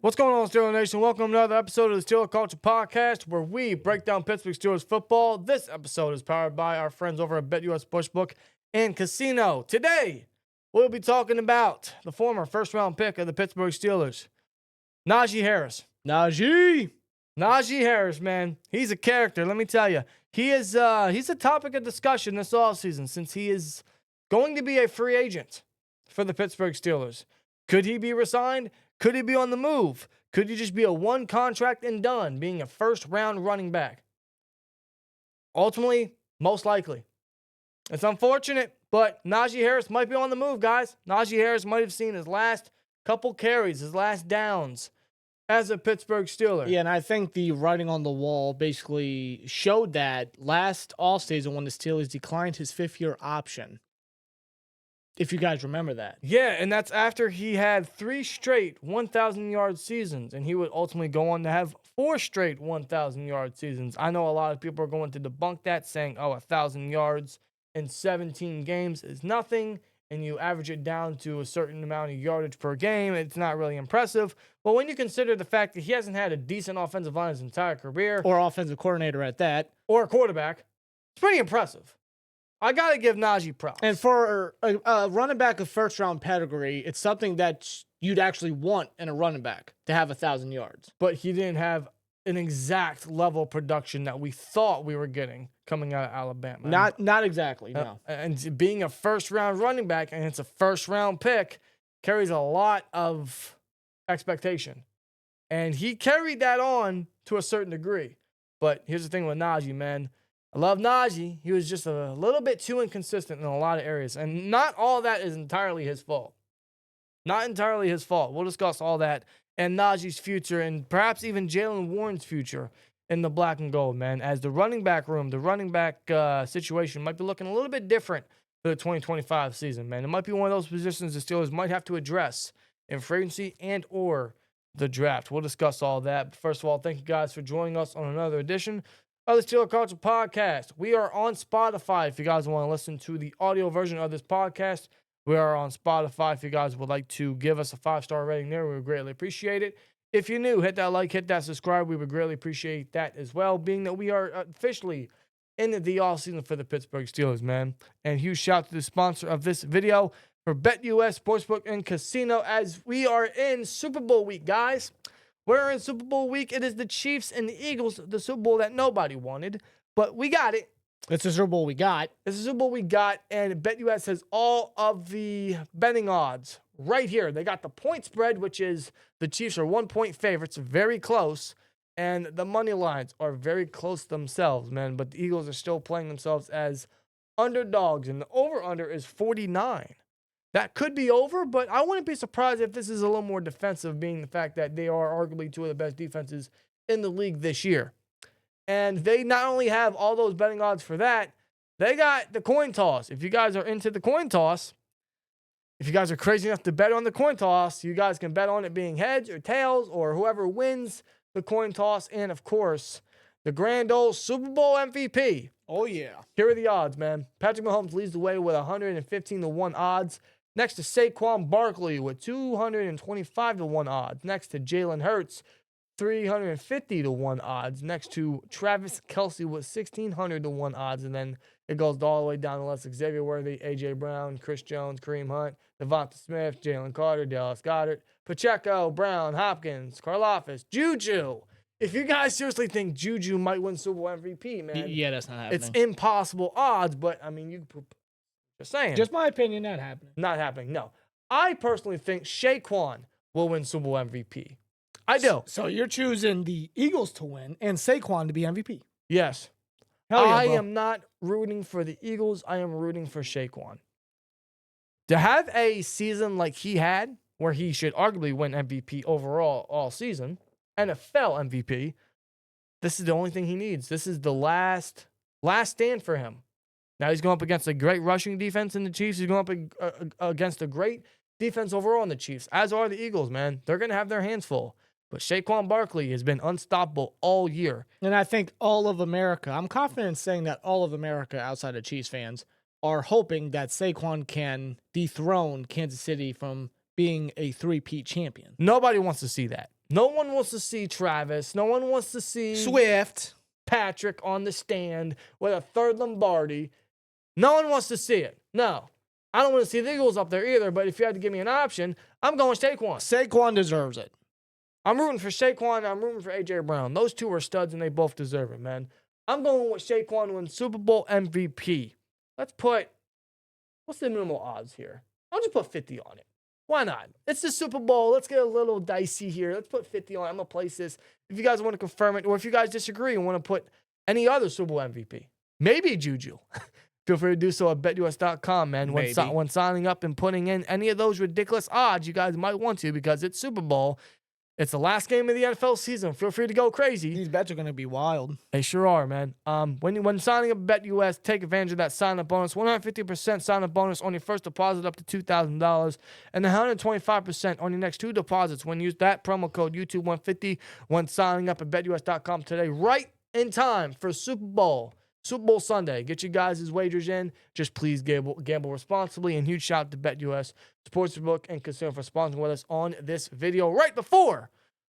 What's going on, SteelTwins Nation? Welcome to another episode of the Steeler Culture Podcast, where we break down Pittsburgh Steelers football. This episode is powered by our friends over at BetUS Sportsbook and Casino. Today, we'll be talking about the former first-round pick of the Pittsburgh Steelers, Najee Harris. Najee Harris, man. He's a character, let me tell you. He's a topic of discussion this offseason since he is going to be a free agent for the Pittsburgh Steelers. Could he be re-signed? Could he be on the move? Could he just be a one contract and done, being a first-round running back? Ultimately, most likely. It's unfortunate, but Najee Harris might be on the move, guys. Najee Harris might have seen his last couple carries, his last downs as a Pittsburgh Steeler. Yeah, and I think the writing on the wall basically showed that last offseason when the Steelers declined his fifth-year option. If you guys remember that. Yeah, and that's after he had 3 straight 1,000-yard seasons, and he would ultimately go on to have 4 straight 1,000-yard seasons. I know a lot of people are going to debunk that, saying, 1,000 yards in 17 games is nothing, and you average it down to a certain amount of yardage per game. It's not really impressive. But when you consider the fact that he hasn't had a decent offensive line his entire career, or offensive coordinator at that, or a quarterback, it's pretty impressive. I got to give Najee props. And for a running back of first-round pedigree, it's something that you'd actually want in a running back, to have 1,000 yards. But he didn't have an exact level of production that we thought we were getting coming out of Alabama. Not exactly, no. And being a first-round running back, and it's a first-round pick, carries a lot of expectation. And he carried that on to a certain degree. But here's the thing with Najee, man. I love Najee. He was just a little bit too inconsistent in a lot of areas. And not all that is entirely his fault. Not entirely his fault. We'll discuss all that and Najee's future and perhaps even Jaylen Warren's future in the black and gold, man. As the running back room, the running back situation might be looking a little bit different for the 2025 season, man. It might be one of those positions the Steelers might have to address in free agency and or the draft. We'll discuss all that. But first of all, thank you guys for joining us on another edition of the Steeler Culture Podcast. We are on Spotify if you guys want to listen to the audio version of this podcast. We are on Spotify if you guys would like to give us a 5-star rating there. We would greatly appreciate it. If you're new, hit that like, hit that subscribe. We would greatly appreciate that as well, being that we are officially in the offseason for the Pittsburgh Steelers, man. And huge shout out to the sponsor of this video for BetUS Sportsbook and Casino, as we are in Super Bowl week, guys. We're in Super Bowl week. It is the Chiefs and the Eagles, the Super Bowl that nobody wanted, but we got it. It's the Super Bowl we got. It's the Super Bowl we got, and BetUS has all of the betting odds right here. They got the point spread, which is the Chiefs are 1-point favorites, very close, and the money lines are very close themselves, man. But the Eagles are still playing themselves as underdogs, and the over-under is 49. That could be over, but I wouldn't be surprised if this is a little more defensive, being the fact that they are arguably 2 of the best defenses in the league this year. And they not only have all those betting odds for that, they got the coin toss. If you guys are into the coin toss, if you guys are crazy enough to bet on the coin toss, you guys can bet on it being heads or tails or whoever wins the coin toss. And, of course, the grand old Super Bowl MVP. Oh, yeah. Here are the odds, man. Patrick Mahomes leads the way with 115-1 odds. Next to Saquon Barkley with 225-1 odds. Next to Jalen Hurts, 350-1 odds. Next to Travis Kelce with 1,600-1 odds. And then it goes all the way down the list. Xavier Worthy, A.J. Brown, Chris Jones, Kareem Hunt, Devonta Smith, Jalen Carter, Dallas Goedert, Pacheco, Brown, Hopkins, Karlaftis, Juju. If you guys seriously think Juju might win Super Bowl MVP, man. Yeah, that's not happening. It's impossible odds, but, I mean, you just saying. Just my opinion, not happening. Not happening, no. I personally think Saquon will win Super Bowl MVP. I do. So you're choosing the Eagles to win and Saquon to be MVP? Yes. Hell yeah, I bro. am not rooting for the Eagles. I am rooting for Saquon. To have a season like he had, where he should arguably win MVP overall all season, NFL MVP, this is the only thing he needs. This is the last stand for him. Now he's going up against a great rushing defense in the Chiefs. He's going up against a great defense overall in the Chiefs, as are the Eagles, man. They're going to have their hands full. But Saquon Barkley has been unstoppable all year. And I think all of America, I'm confident in saying that all of America outside of Chiefs fans are hoping that Saquon can dethrone Kansas City from being a three-peat champion. Nobody wants to see that. No one wants to see Travis. No one wants to see Swift. Patrick on the stand with a third Lombardi. No one wants to see it. No. I don't want to see the Eagles up there either, but if you had to give me an option, I'm going Saquon. Saquon deserves it. I'm rooting for Saquon. I'm rooting for A.J. Brown. Those two are studs, and they both deserve it, man. I'm going with Saquon win Super Bowl MVP. Let's put, what's the minimal odds here? I'll just put 50 on it. Why not? It's the Super Bowl. Let's get a little dicey here. Let's put 50 on it. I'm going to place this. If you guys want to confirm it, or if you guys disagree and want to put any other Super Bowl MVP, maybe Juju. Feel free to do so at betus.com, man. When signing up and putting in any of those ridiculous odds, you guys might want to because it's Super Bowl. It's the last game of the NFL season. Feel free to go crazy. These bets are going to be wild. They sure are, man. When signing up at BetUS, take advantage of that sign-up bonus. 150% sign-up bonus on your first deposit up to $2,000, and 125% on your next two deposits when you use that promo code YouTube150 when signing up at betus.com today, right in time for Super Bowl Sunday. Get you guys' wagers in. Just please gamble responsibly. And huge shout out to BetUS Sportsbook and Consumer for sponsoring with us on this video right before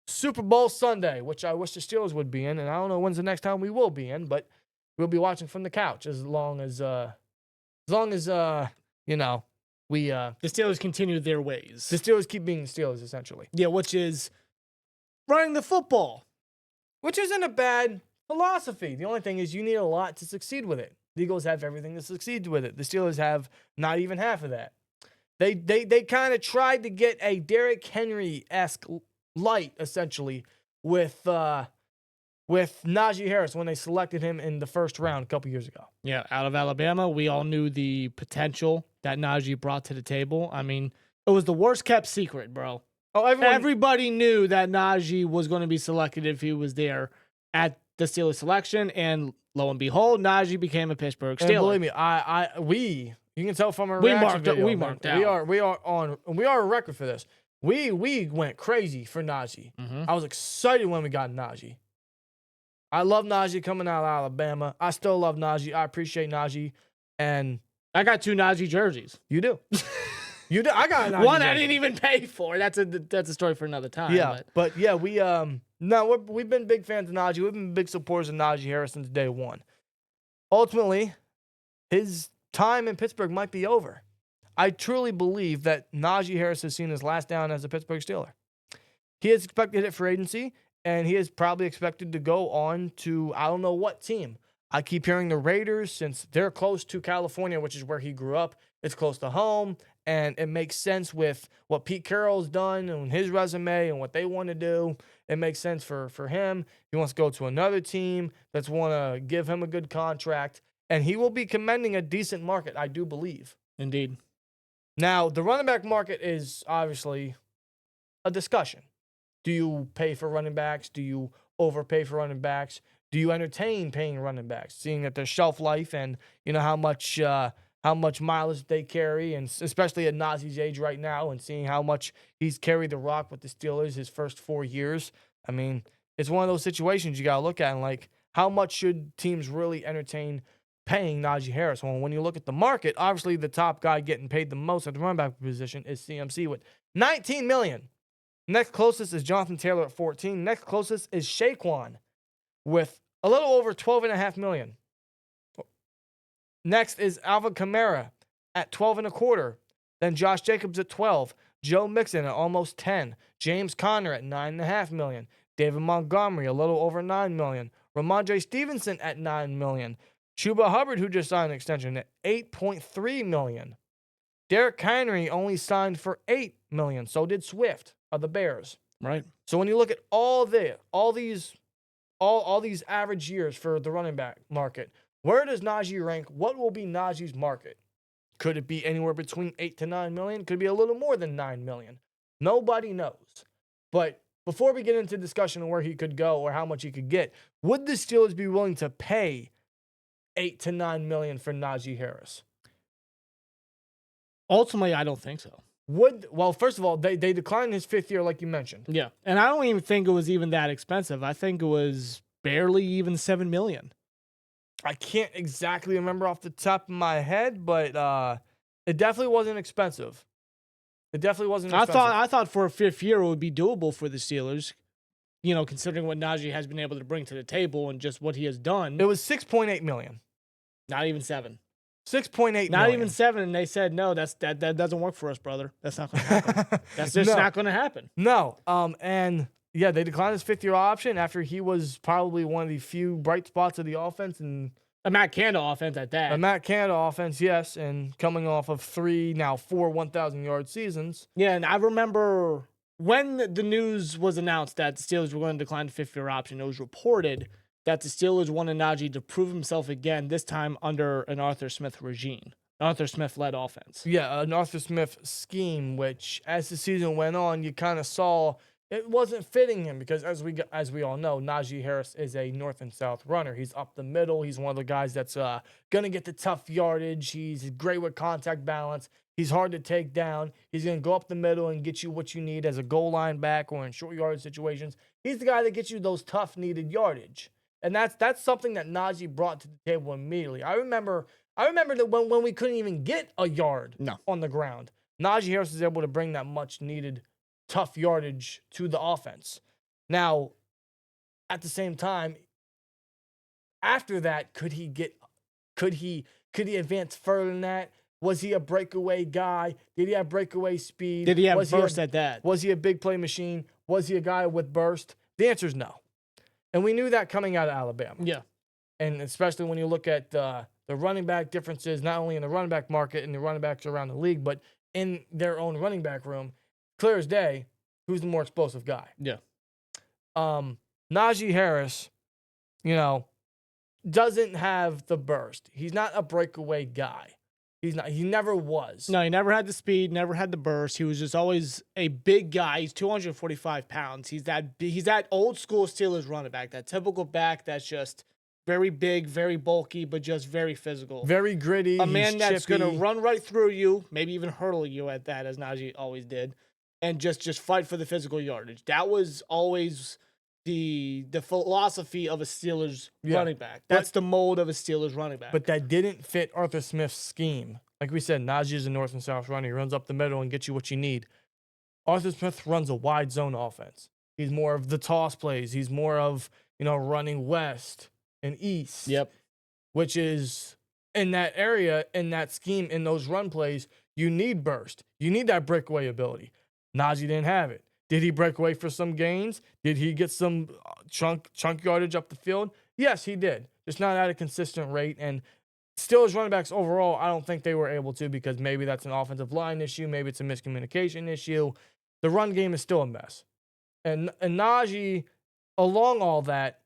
Super Bowl Sunday, which I wish the Steelers would be in. And I don't know when's the next time we will be in, but we'll be watching from the couch as long as you know, we the Steelers continue their ways. The Steelers keep being the Steelers, essentially. Yeah, which is running the football. Which isn't a bad philosophy. The only thing is you need a lot to succeed with it. The Eagles have everything to succeed with it. The Steelers have not even half of that. They kind of tried to get a Derrick Henry-esque light, essentially, with Najee Harris when they selected him in the first round a couple years ago. Yeah, out of Alabama, we all knew the potential that Najee brought to the table. I mean, it was the worst-kept secret, bro. Oh, everybody knew that Najee was going to be selected if he was there at the Steelers selection, and lo and behold, Najee became a Pittsburgh Steeler. And believe me, you can tell from our reaction video, we marked out. We are a record for this. We went crazy for Najee. Mm-hmm. I was excited when we got Najee. I love Najee coming out of Alabama. I still love Najee. I appreciate Najee, and I got 2 Najee jerseys. You do. You do. I got a Najee one jersey. I didn't even pay for. That's a story for another time. Yeah, but yeah, we've been big fans of Najee. We've been big supporters of Najee Harris since day one. Ultimately, his time in Pittsburgh might be over. I truly believe that Najee Harris has seen his last down as a Pittsburgh Steeler. He is expected to hit free agency, and he is probably expected to go on to I don't know what team. I keep hearing the Raiders, since they're close to California, which is where he grew up. It's close to home, and it makes sense with what Pete Carroll's done and his resume and what they want to do. It makes sense for him. He wants to go to another team that's want to give him a good contract, and he will be commanding a decent market, I do believe. Indeed. Now, the running back market is obviously a discussion. Do you pay for running backs? Do you overpay for running backs? Do you entertain paying running backs, seeing that their shelf life and you know how much mileage they carry, and especially at Najee's age right now, and seeing how much he's carried the rock with the Steelers his first 4 years? I mean, it's one of those situations you got to look at and like, how much should teams really entertain paying Najee Harris? Well, when you look at the market, obviously the top guy getting paid the most at the running back position is CMC with $19 million. Next closest is Jonathan Taylor at 14. Next closest is Saquon with a little over $12.5 million. Next is Alvin Kamara at 12 and a quarter. Then Josh Jacobs at 12. Joe Mixon at almost 10. James Conner at $9.5 million. David Montgomery a little over $9 million. Ramondre Stevenson at $9 million. Chuba Hubbard, who just signed an extension, at $8.3 million. Derrick Henry only signed for $8 million. So did Swift of the Bears. Right. So when you look at all these average years for the running back market, where does Najee rank? What will be Najee's market? Could it be anywhere between 8 to 9 million? Could it be a little more than 9 million? Nobody knows. But before we get into discussion on where he could go or how much he could get, would the Steelers be willing to pay 8 to 9 million for Najee Harris? Ultimately, I don't think so. Well, first of all, they declined his 5th year, like you mentioned. Yeah, and I don't even think it was even that expensive. I think it was barely even $7 million. I can't exactly remember off the top of my head, but it definitely wasn't expensive. It definitely wasn't expensive. I thought for a 5th year it would be doable for the Steelers, considering what Najee has been able to bring to the table and just what he has done. It was $6.8 million. Not even 7. 6.8 million. Not even 7, and they said no. That doesn't work for us, brother. That's not going to happen. That's just not going to happen. No. And yeah, they declined his 5th-year option after he was probably one of the few bright spots of the offense and a Matt Canada offense at that. A Matt Canada offense, yes, and coming off of 4 1,000-yard seasons. Yeah, and I remember when the news was announced that the Steelers were going to decline the 5th-year option, it was reported that the Steelers wanted Najee to prove himself again, this time under an Arthur Smith regime, Arthur Smith-led offense. Yeah, an Arthur Smith scheme, which as the season went on, you kind of saw it wasn't fitting him because as we all know, Naji Harris is a north and south runner. He's up the middle. He's one of the guys that's going to get the tough yardage. He's great with contact balance. He's hard to take down. He's going to go up the middle and get you what you need as a goal line back or in short yardage situations. He's the guy that gets you those tough needed yardage. And that's something that Najee brought to the table immediately. I remember that when we couldn't even get a yard on the ground, Najee Harris was able to bring that much needed tough yardage to the offense. Now, at the same time, after that, could he advance further than that? Was he a breakaway guy? Did he have breakaway speed? Did he have burst at that? Was he a big play machine? Was he a guy with burst? The answer is no. And we knew that coming out of Alabama. Yeah. And especially when you look at the running back differences, not only in the running back market and the running backs around the league, but in their own running back room, clear as day, who's the more explosive guy? Yeah. Najee Harris, doesn't have the burst. He's not a breakaway guy. He's not. He never was. No, he never had the speed, never had the burst. He was just always a big guy. He's 245 pounds. He's that old school Steelers running back, that typical back that's just very big, very bulky, but just very physical. Very gritty. A man that's going to run right through you, maybe even hurdle you at that, as Najee always did, and just fight for the physical yardage. That was always the philosophy of a Steelers running back. That's the mold of a Steelers running back. But that didn't fit Arthur Smith's scheme. Like we said, Najee is a north and south runner. He runs up the middle and gets you what you need. Arthur Smith runs a wide zone offense. He's more of the toss plays. He's more of, running west and east. Yep. Which is in that area, in that scheme, in those run plays, you need burst. You need that breakaway ability. Najee didn't have it. Did he break away for some gains? Did he get some chunk yardage up the field? Yes, he did. Just not at a consistent rate. And Steelers running backs overall, I don't think they were able to because maybe that's an offensive line issue. Maybe it's a miscommunication issue. The run game is still a mess. And Najee, along all that,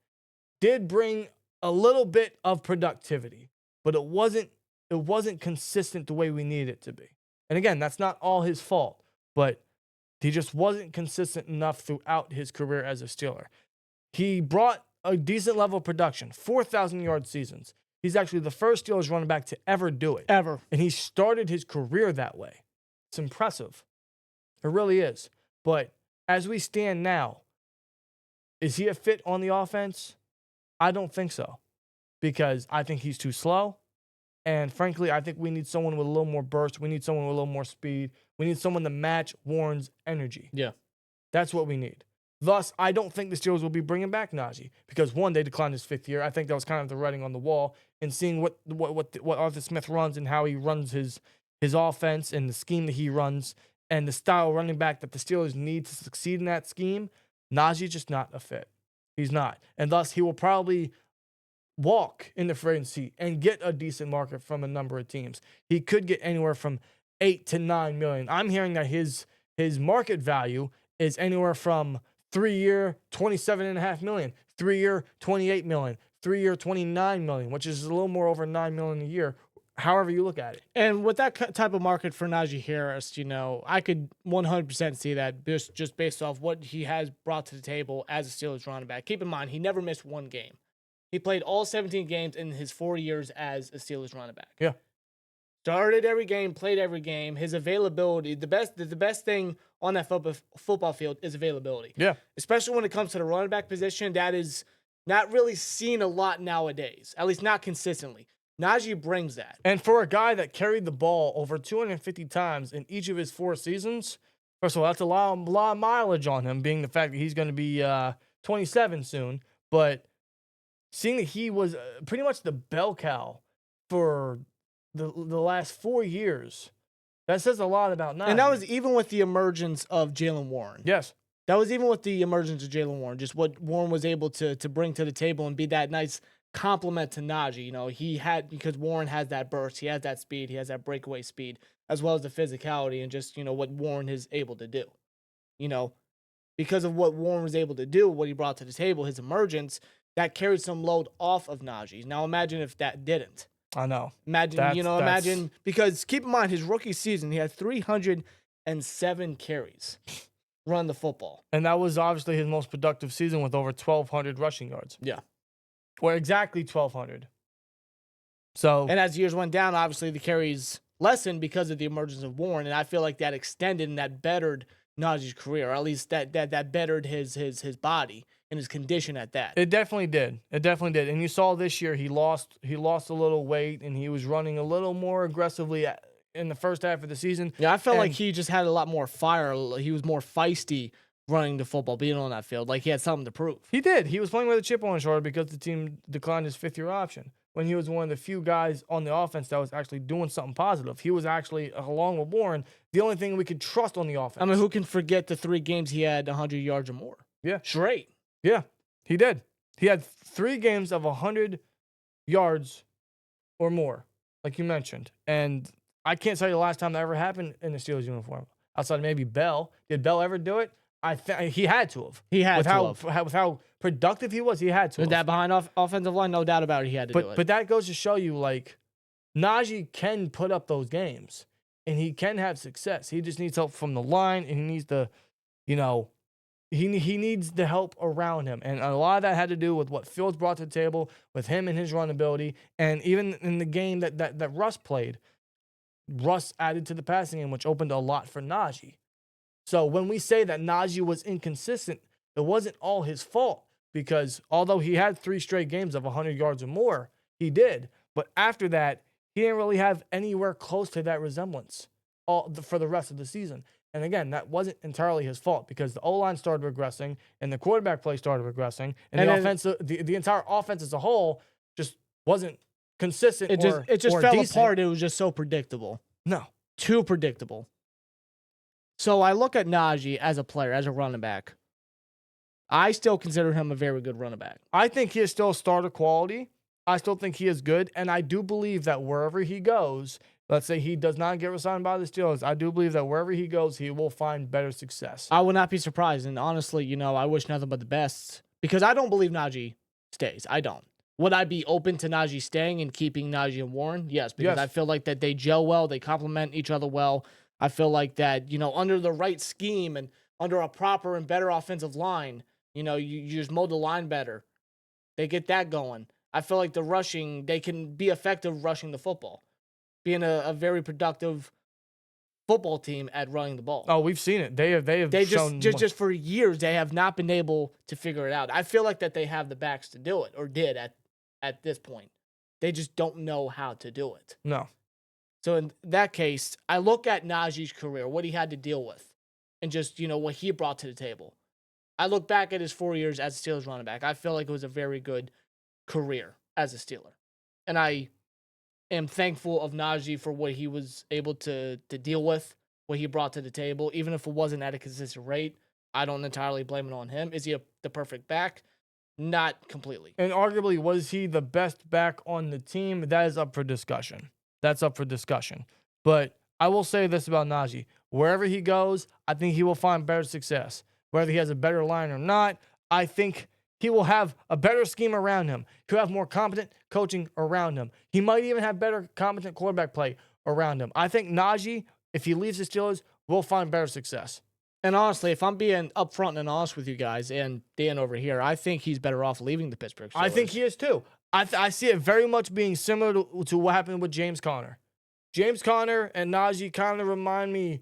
did bring a little bit of productivity, but it wasn't consistent the way we needed it to be. And again, that's not all his fault, but he just wasn't consistent enough throughout his career as a Steeler. He brought a decent level of production, 4,000-yard seasons. He's actually the first Steelers running back to ever do it. Ever. And he started his career that way. It's impressive. It really is. But as we stand now, is he a fit on the offense? I don't think so. Because I think he's too slow. And frankly, I think we need someone with a little more burst. We need someone with a little more speed. We need someone to match Warren's energy. Yeah. That's what we need. Thus, I don't think the Steelers will be bringing back Najee because, one, they declined his 5th year. I think that was kind of the writing on the wall. And seeing what Arthur Smith runs and how he runs his offense and the scheme that he runs and the style running back that the Steelers need to succeed in that scheme, Najee's just not a fit. He's not. And thus, he will probably walk in the free agency and get a decent market from a number of teams. He could get anywhere from $8 to $9 million. I'm hearing that his market value is anywhere from 3-year, $27.5 million, 3-year, $28 million, 3-year, $29 million, which is a little more over $9 million a year, however you look at it. And with that type of market for Najee Harris, I could 100% see that just based off what he has brought to the table as a Steelers running back. Keep in mind, he never missed one game. He played all 17 games in his 4 years as a Steelers running back. Yeah. Started every game, played every game. His availability, the best thing on that football field is availability. Yeah. Especially when it comes to the running back position, that is not really seen a lot nowadays, at least not consistently. Najee brings that. And for a guy that carried the ball over 250 times in each of his 4 seasons, first of all, that's a lot of mileage on him, being the fact that he's going to be 27 soon, but seeing that he was pretty much the bell cow for the last 4 years, that says a lot about Najee. And that was even with the emergence of Jaylen Warren. Yes. That was even with the emergence of Jaylen Warren, just what Warren was able to bring to the table and be that nice complement to Najee. You know, because Warren has that burst, he has that speed, he has that breakaway speed, as well as the physicality and just, what Warren is able to do. Because of what Warren was able to do, what he brought to the table, his emergence, that carried some load off of Najee. Now imagine if that didn't. I know. Imagine, because keep in mind, his rookie season, he had 307 carries run the football. And that was obviously his most productive season with over 1,200 rushing yards. Yeah. Or exactly 1,200. So. And as years went down, obviously the carries lessened because of the emergence of Warren. And I feel like that extended and that bettered Najee's career, or at least that bettered his body and his condition at that. It definitely did. And you saw this year he lost a little weight and he was running a little more aggressively in the first half of the season. Yeah, I felt like he just had a lot more fire. He was more feisty running the football, being on that field. Like he had something to prove. He did. He was playing with a chip on his shoulder because the team declined his fifth-year option when he was one of the few guys on the offense that was actually doing something positive. He was actually, along with Warren, the only thing we could trust on the offense. I mean, who can forget the 3 games he had 100 yards or more? Yeah. Straight. Yeah, he did. He had 3 games of 100 yards or more, like you mentioned. And I can't tell you the last time that ever happened in the Steelers uniform. Outside of maybe Bell. Did Bell ever do it? He had to have. With how productive he was, he had to have. With that behind offensive line, no doubt about it, he had to do it. But that goes to show you, like, Najee can put up those games, and he can have success. He just needs help from the line, and he needs to, he needs the help around him. And a lot of that had to do with what Fields brought to the table, with him and his run ability, and even in the game that Russ played, Russ added to the passing game, which opened a lot for Najee. So when we say that Najee was inconsistent, it wasn't all his fault, because although he had 3 straight games of 100 yards or more, he did. But after that, he didn't really have anywhere close to that resemblance for the rest of the season. And again, that wasn't entirely his fault, because the O-line started regressing and the quarterback play started regressing, and the entire offense as a whole just wasn't consistent. It just fell decent. apart. It was just so predictable. No. Too predictable. So I look at Najee as a player, as a running back. I still consider him a very good running back. I think he is still starter quality. I still think he is good, and I do believe that wherever he goes, let's say he does not get re-signed by the Steelers, I do believe that wherever he goes, he will find better success. I would not be surprised, and honestly, I wish nothing but the best, because I don't believe Najee stays. I don't. Would I be open to Najee staying and keeping Najee and Warren? Yes, because I feel like that they gel well, they complement each other well. I feel like that, under the right scheme and under a proper and better offensive line, you just mold the line better. They get that going. I feel like the rushing, they can be effective rushing the football, being a very productive football team at running the ball. Oh, we've seen it. They shown just for years, they have not been able to figure it out. I feel like that they have the backs to do it, or did at this point. They just don't know how to do it. No. So in that case, I look at Najee's career, what he had to deal with, and just, what he brought to the table. I look back at his 4 years as a Steelers running back. I feel like it was a very good career as a Steeler. And I am thankful of Najee for what he was able to deal with, what he brought to the table. Even if it wasn't at a consistent rate, I don't entirely blame it on him. Is he the perfect back? Not completely. And arguably, was he the best back on the team? That is up for discussion. That's up for discussion. But I will say this about Najee. Wherever he goes, I think he will find better success. Whether he has a better line or not, I think he will have a better scheme around him. He'll have more competent coaching around him. He might even have better competent quarterback play around him. I think Najee, if he leaves the Steelers, will find better success. And honestly, if I'm being upfront and honest with you guys and Dan over here, I think he's better off leaving the Pittsburgh Steelers. I think he is too. I see it very much being similar to what happened with James Conner. James Conner and Najee kind of remind me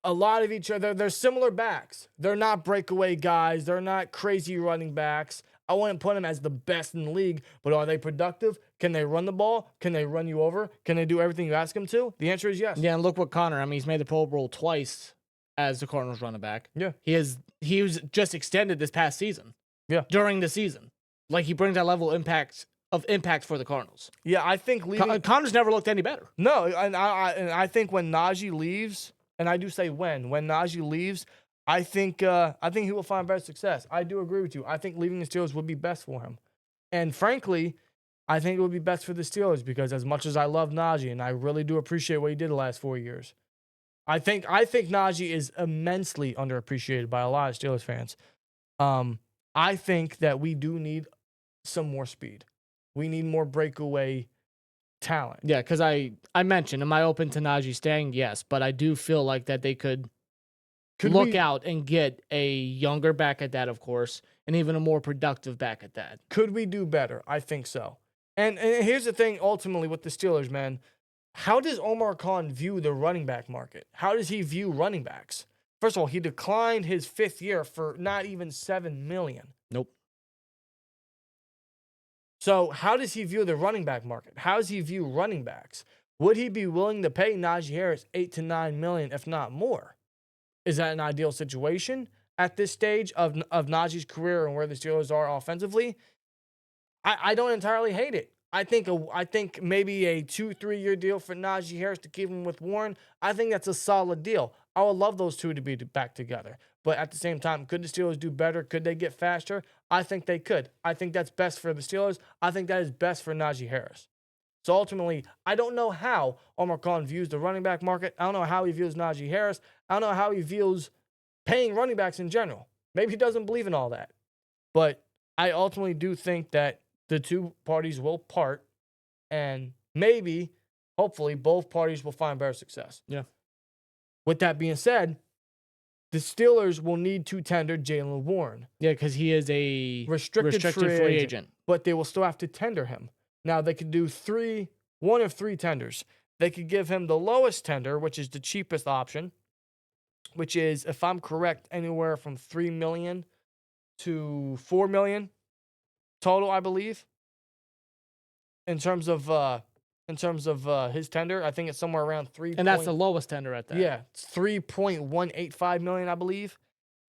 a lot of each other. They're similar backs. They're not breakaway guys. They're not crazy running backs. I wouldn't put them as the best in the league, but are they productive? Can they run the ball? Can they run you over? Can they do everything you ask them to? The answer is yes. Yeah, and look what Conner, he's made the Pro Bowl twice as the Cardinals running back. Yeah. He was just extended this past season. during the season. Like, he brings that level of impact for the Cardinals. Yeah, I think Connors never looked any better. No, and I think when Najee leaves, and I do say when Najee leaves, I think he will find better success. I do agree with you. I think leaving the Steelers would be best for him. And frankly, I think it would be best for the Steelers because as much as I love Najee, and I really do appreciate what he did the last 4 years, I think Najee is immensely underappreciated by a lot of Steelers fans. I think that we do need some more speed. We need more breakaway talent. Yeah, because I mentioned, am I open to Najee staying? Yes, but I do feel like that they could look out and get a younger back at that, of course, and even a more productive back at that. Could we do better? I think so. And here's the thing, ultimately, with the Steelers, man. How does Omar Khan view the running back market? How does he view running backs? First of all, he declined his 5th year for not even $7 million. Nope. So how does he view the running back market? How does he view running backs? Would he be willing to pay Naji Harris $8 to $9 million, if not more? Is that an ideal situation at this stage of Najee's career and where the Steelers are offensively? I don't entirely hate it. I think maybe a 2-3 year deal for Najee Harris to keep him with Warren. I think that's a solid deal. I would love those two to be back together. But at the same time, could the Steelers do better? Could they get faster? I think they could. I think that's best for the Steelers. I think that is best for Najee Harris. So ultimately, I don't know how Omar Khan views the running back market. I don't know how he views Najee Harris. I don't know how he views paying running backs in general. Maybe he doesn't believe in all that. But I ultimately do think that the two parties will part, and maybe, hopefully, both parties will find better success. Yeah. With that being said, the Steelers will need to tender Jaylen Warren. Yeah, because he is a restricted free agent. But they will still have to tender him. Now, they could do one of three tenders. They could give him the lowest tender, which is the cheapest option, which is, if I'm correct, anywhere from $3 million to $4 million total, I believe. In terms of his tender, I think it's somewhere around 3. And that's the lowest tender at that. Yeah, it's $3.185 million, I believe.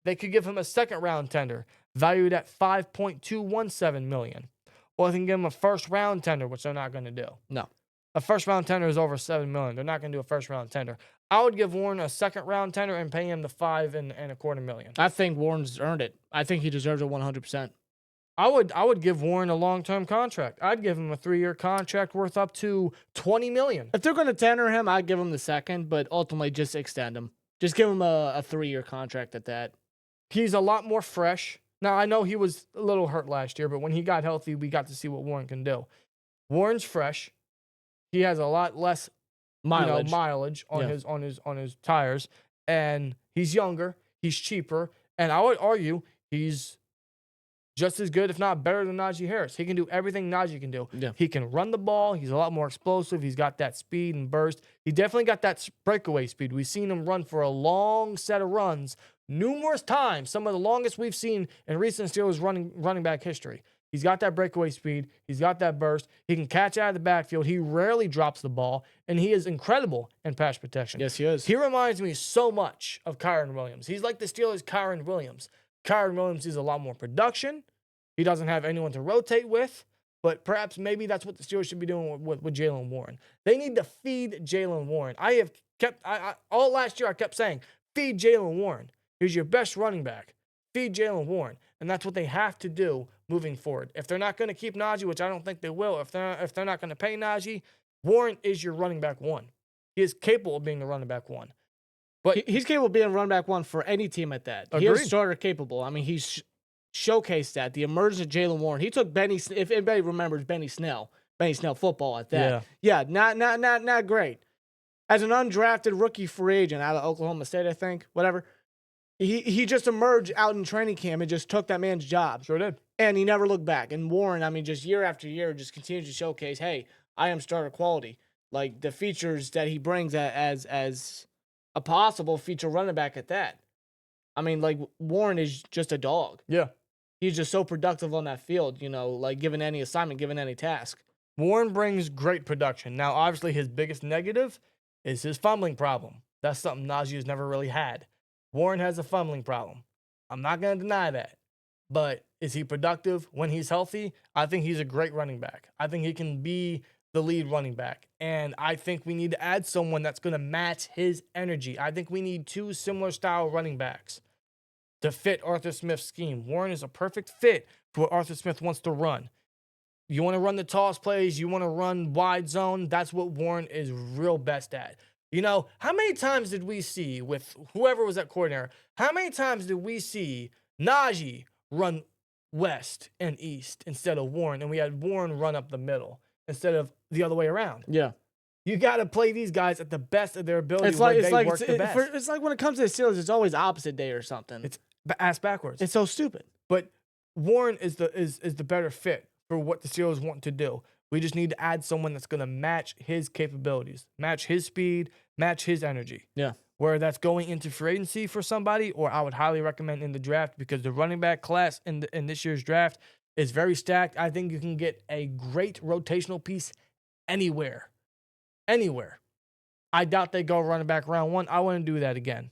They could give him a second round tender valued at $5.217 million. Or they can give him a first round tender, which they're not going to do. No. A first round tender is over $7 million. They're not going to do a first round tender. I would give Warren a second round tender and pay him the $5.25 million. I think Warren's earned it. I think he deserves it 100%. I would give Warren a long-term contract. I'd give him a 3-year contract worth up to $20 million. If they're going to tender him, I'd give him the second, but ultimately just extend him. Just give him a 3-year contract at that. He's a lot more fresh. Now, I know he was a little hurt last year, but when he got healthy, we got to see what Warren can do. Warren's fresh. He has a lot less mileage on his tires, and he's younger. He's cheaper, and I would argue he's just as good, if not better, than Najee Harris. He can do everything Najee can do. Yeah. He can run the ball. He's a lot more explosive. He's got that speed and burst. He definitely got that breakaway speed. We've seen him run for a long set of runs numerous times, some of the longest we've seen in recent Steelers running back history. He's got that breakaway speed. He's got that burst. He can catch out of the backfield. He rarely drops the ball, and he is incredible in pass protection. Yes, he is. He reminds me so much of Kyren Williams. He's like the Steelers' Kyren Williams. Kyren Williams is a lot more production. He doesn't have anyone to rotate with, but perhaps maybe that's what the Steelers should be doing with Jaylen Warren. They need to feed Jaylen Warren. All last year I kept saying, feed Jaylen Warren. He's your best running back. Feed Jaylen Warren. And that's what they have to do moving forward. If they're not going to keep Najee, which I don't think they will, if they're not going to pay Najee, Warren is your running back one. He is capable of being the running back one. But he's capable of being running back one for any team at that. Agreed. He is starter capable. I mean, he's showcased that. The emergence of Jaylen Warren. He took if anybody remembers Benny Snell football at that. Yeah, not great. As an undrafted rookie free agent out of Oklahoma State, I think, whatever. He just emerged out in training camp and just took that man's job. Sure did. And he never looked back. And Warren, I mean, just year after year, just continues to showcase, hey, I am starter quality. Like, the features that he brings as a possible feature running back at that. I mean, like, Warren is just a dog. Yeah. He's just so productive on that field, like given any assignment, given any task. Warren brings great production. Now, obviously, his biggest negative is his fumbling problem. That's something Najee has never really had. Warren has a fumbling problem. I'm not going to deny that. But is he productive when he's healthy? I think he's a great running back. I think he can be the lead running back. And I think we need to add someone that's going to match his energy. I think we need 2 similar style running backs to fit Arthur Smith's scheme. Warren is a perfect fit for what Arthur Smith wants to run. You want to run the toss plays, you want to run wide zone. That's what Warren is real best at. You know, how many times did we see with whoever was at coordinator, how many times did we see Najee run west and east instead of Warren, and we had Warren run up the middle instead of the other way around? Yeah. You got to play these guys at the best of their ability. It's like they work the best. It's like when it comes to the Steelers, it's always opposite day or something. It's ass backwards. It's so stupid. But Warren is the better fit for what the Steelers want to do. We just need to add someone that's going to match his capabilities, match his speed, match his energy. Yeah. Where that's going into free agency for somebody, or I would highly recommend in the draft, because the running back class in this year's draft is very stacked. I think you can get a great rotational piece anywhere. Anywhere. I doubt they go running back round 1. I wouldn't do that again.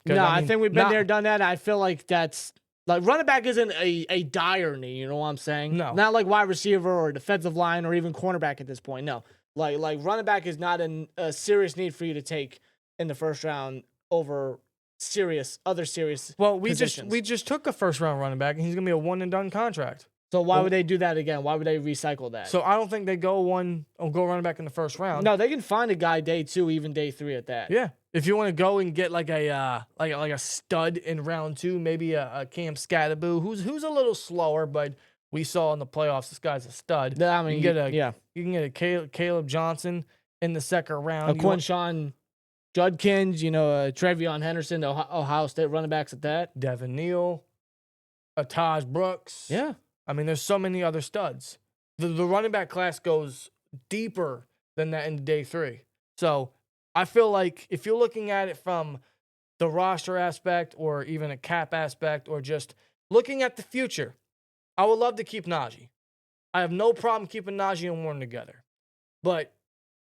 No, I think we've been there, done that. I feel like that's like running back isn't a dire need, you know what I'm saying? No. Not like wide receiver or defensive line or even cornerback at this point. No. Like running back is not a serious need for you to take in the first round over other serious positions. we just took a first round running back, and he's gonna be a one and done contract. So why would they do that again? Why would they recycle that? So I don't think they go running back in the first round. No, they can find a guy day 2, even day 3 at that. Yeah. If you want to go and get like a stud in round 2, maybe a Cam Scatterboo, who's a little slower, but we saw in the playoffs this guy's a stud. Yeah, I mean, you can get a Caleb Johnson in the second round. A Quinshawn Judkins, Trevion Henderson, the Ohio State running backs at that. Devin Neal, a Taj Brooks. Yeah. I mean, there's so many other studs. The running back class goes deeper than that in day 3. So I feel like if you're looking at it from the roster aspect or even a cap aspect or just looking at the future, I would love to keep Najee. I have no problem keeping Najee and Warren together. But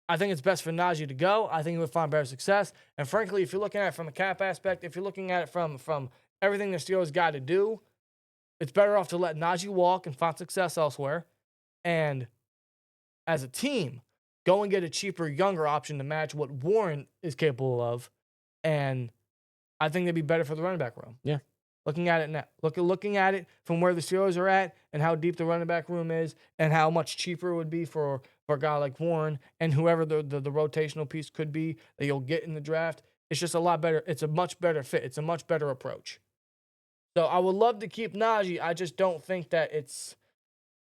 I think it's best for Najee to go. I think he would find better success. And frankly, if you're looking at it from a cap aspect, if you're looking at it from everything the Steelers got to do, it's better off to let Najee walk and find success elsewhere. And as a team, go and get a cheaper, younger option to match what Warren is capable of. And I think they'd be better for the running back room. Yeah. Looking at it now. Looking at it from where the Steelers are at and how deep the running back room is and how much cheaper it would be for a guy like Warren and whoever the rotational piece could be that you'll get in the draft. It's just a lot better. It's a much better fit. It's a much better approach. So I would love to keep Najee. I just don't think that it's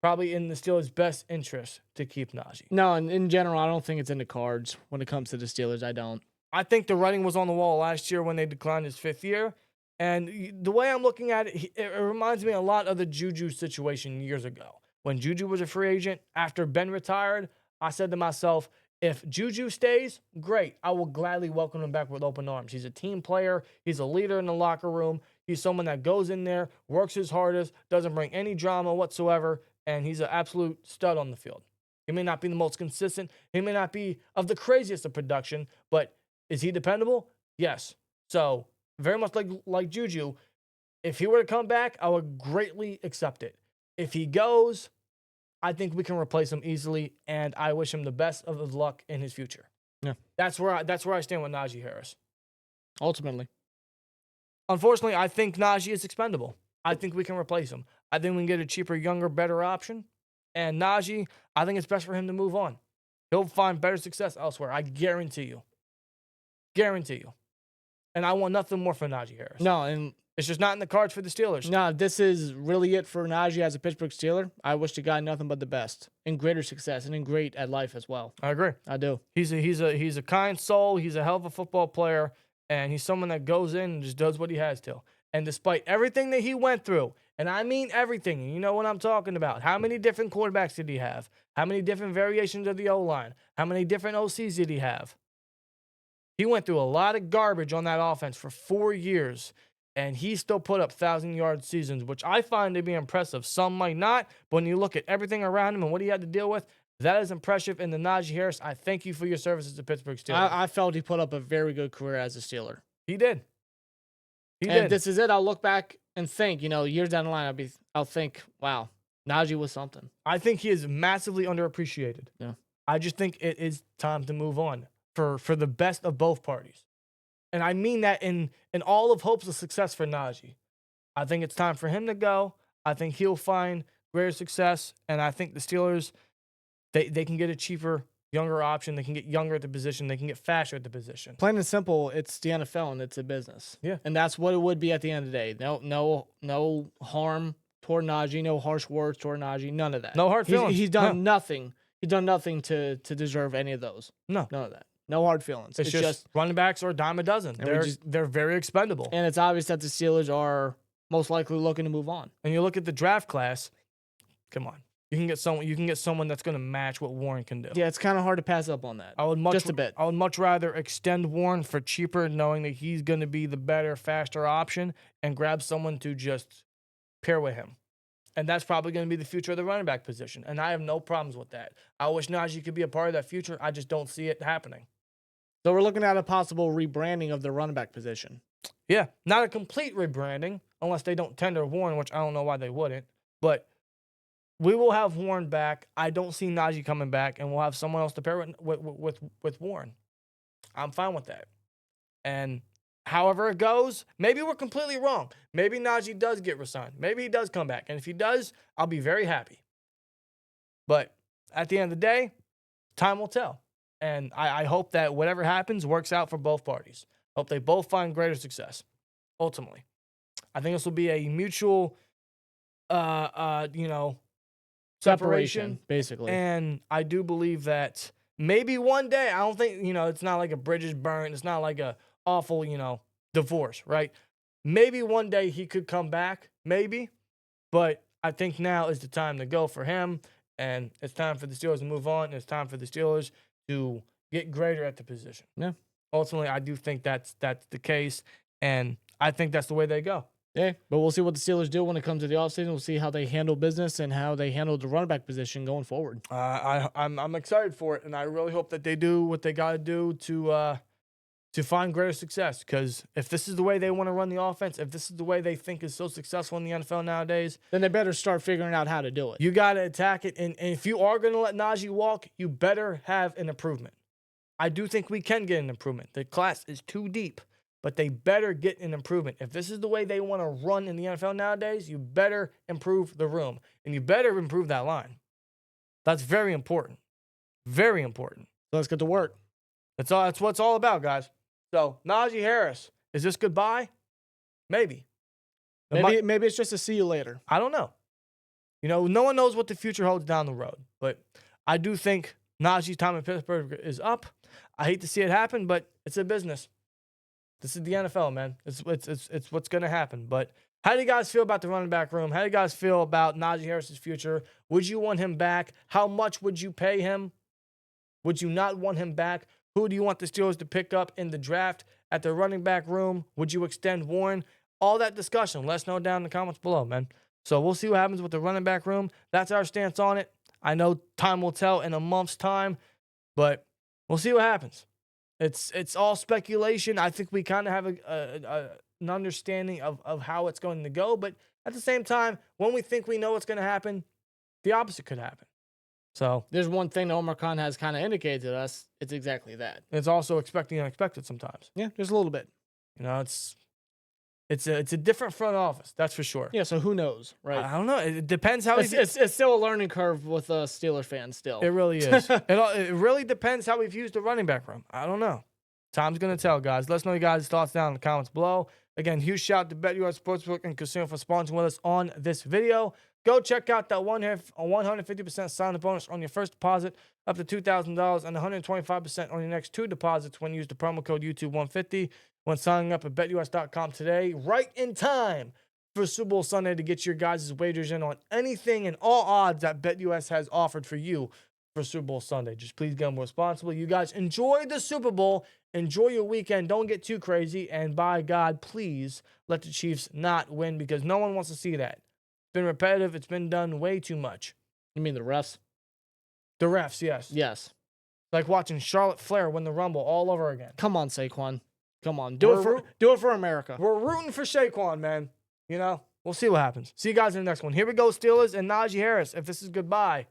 probably in the Steelers' best interest to keep Najee. No, and in general, I don't think it's in the cards when it comes to the Steelers. I don't. I think the writing was on the wall last year when they declined his 5th year. And the way I'm looking at it, it reminds me a lot of the Juju situation years ago. When Juju was a free agent, after Ben retired, I said to myself, if Juju stays, great. I will gladly welcome him back with open arms. He's a team player. He's a leader in the locker room. He's someone that goes in there, works his hardest, doesn't bring any drama whatsoever, and he's an absolute stud on the field. He may not be the most consistent. He may not be of the craziest of production, but is he dependable? Yes. So very much like Juju, if he were to come back, I would greatly accept it. If he goes, I think we can replace him easily, and I wish him the best of his luck in his future. Yeah. That's where I stand with Najee Harris. Ultimately. Unfortunately, I think Najee is expendable. I think we can replace him. I think we can get a cheaper, younger, better option. And Najee, I think it's best for him to move on. He'll find better success elsewhere. I guarantee you. Guarantee you. And I want nothing more for Najee Harris. No, and it's just not in the cards for the Steelers. No, this is really it for Najee as a Pittsburgh Steeler. I wish the guy nothing but the best and greater success and in great at life as well. I agree. I do. He's a kind soul. He's a hell of a football player, and he's someone that goes in and just does what he has to. And despite everything that he went through, and I mean everything, and you know what I'm talking about. How many different quarterbacks did he have? How many different variations of the O-line? How many different OCs did he have? He went through a lot of garbage on that offense for 4 years, and he still put up 1,000-yard seasons, which I find to be impressive. Some might not, but when you look at everything around him and what he had to deal with, that is impressive. And the Naji Harris, I thank you for your services to Pittsburgh Steelers. I felt he put up a very good career as a Steeler. He did. This is it. I'll look back and think, years down the line, I'll think, wow, Najee was something. I think he is massively underappreciated. Yeah. I just think it is time to move on for the best of both parties. And I mean that in all of hopes of success for Najee. I think it's time for him to go. I think he'll find greater success. And I think the Steelers, they can get a cheaper, younger option. They can get younger at the position. They can get faster at the position. Plain and simple, it's the NFL and it's a business. Yeah. And that's what it would be at the end of the day. No harm toward Najee, no harsh words toward Najee, none of that. No hard feelings. He's done nothing. He's done nothing to deserve any of those. No. None of that. No hard feelings. It's just running backs are a dime a dozen. They're very expendable. And it's obvious that the Steelers are most likely looking to move on. And you look at the draft class, come on. You can get someone that's going to match what Warren can do. Yeah, it's kind of hard to pass up on that. Just a bit. I would much rather extend Warren for cheaper, knowing that he's going to be the better, faster option, and grab someone to just pair with him. And that's probably going to be the future of the running back position. And I have no problems with that. I wish Najee could be a part of that future. I just don't see it happening. So we're looking at a possible rebranding of the running back position. Yeah, not a complete rebranding, unless they don't tender Warren, which I don't know why they wouldn't. But we will have Warren back. I don't see Najee coming back, and we'll have someone else to pair with Warren. I'm fine with that. And however it goes, maybe we're completely wrong. Maybe Najee does get resigned. Maybe he does come back. And if he does, I'll be very happy. But at the end of the day, time will tell. And I hope that whatever happens works out for both parties. Hope they both find greater success, ultimately. I think this will be a mutual, separation, basically. And I do believe that maybe one day, I don't think, it's not like a bridges burn. It's not like a awful, divorce, right? Maybe one day he could come back, maybe. But I think now is the time to go for him. And it's time for the Steelers to move on. And it's time for the Steelers to get greater at the position. Yeah. Ultimately, I do think that's the case. And I think that's the way they go. Yeah, but we'll see what the Steelers do when it comes to the offseason. We'll see how they handle business and how they handle the running back position going forward. I'm excited for it, and I really hope that they do what they got to do to find greater success. Because if this is the way they want to run the offense, if this is the way they think is so successful in the NFL nowadays, then they better start figuring out how to do it. You got to attack it, and if you are going to let Najee walk, you better have an improvement. I do think we can get an improvement. The class is too deep. But they better get an improvement. If this is the way they want to run in the NFL nowadays, you better improve the room. And you better improve that line. That's very important. Very important. So let's get to work. That's what it's all about, guys. So, Naji Harris, is this goodbye? Maybe. Maybe it's just a see you later. I don't know. No one knows what the future holds down the road. But I do think Najee's time in Pittsburgh is up. I hate to see it happen, but it's a business. This is the NFL, man. It's what's going to happen. But how do you guys feel about the running back room? How do you guys feel about Najee Harris's future? Would you want him back? How much would you pay him? Would you not want him back? Who do you want the Steelers to pick up in the draft at the running back room? Would you extend Warren? All that discussion. Let us know down in the comments below, man. So we'll see what happens with the running back room. That's our stance on it. I know time will tell in a month's time, but we'll see what happens. It's all speculation. I think we kind of have an understanding of how it's going to go. But at the same time, when we think we know what's going to happen, the opposite could happen. So there's one thing that Omar Khan has kind of indicated to us. It's exactly that. It's also expecting unexpected sometimes. Yeah, just a little bit. It's a different front office, that's for sure. Yeah, so who knows, right? I don't know. It depends how it's still a learning curve with Steelers fans still. It really is. It really depends how we've used the running back room. I don't know. Time's going to tell, guys. Let us know your guys' thoughts down in the comments below. Again, huge shout out to BetUS Sportsbook and Casino for sponsoring with us on this video. Go check out that 150% sign-up bonus on your first deposit up to $2,000 and 125% on your next two deposits when you use the promo code YouTube150 when signing up at BetUS.com today, right in time for Super Bowl Sunday to get your guys' wagers in on anything and all odds that BetUS has offered for you for Super Bowl Sunday. Just please gamble responsibly. You guys enjoy the Super Bowl. Enjoy your weekend. Don't get too crazy. And by God, please let the Chiefs not win because no one wants to see that. It's been repetitive. It's been done way too much. You mean the refs? The refs, yes. Yes. Like watching Charlotte Flair win the Rumble all over again. Come on, Saquon. Come on. Do it for America. We're rooting for Saquon, man. We'll see what happens. See you guys in the next one. Here we go, Steelers and Najee Harris. If this is goodbye,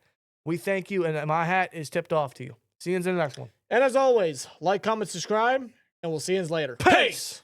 we thank you, and my hat is tipped off to you. See you in the next one. And as always, like, comment, subscribe, and we'll see you later. Peace!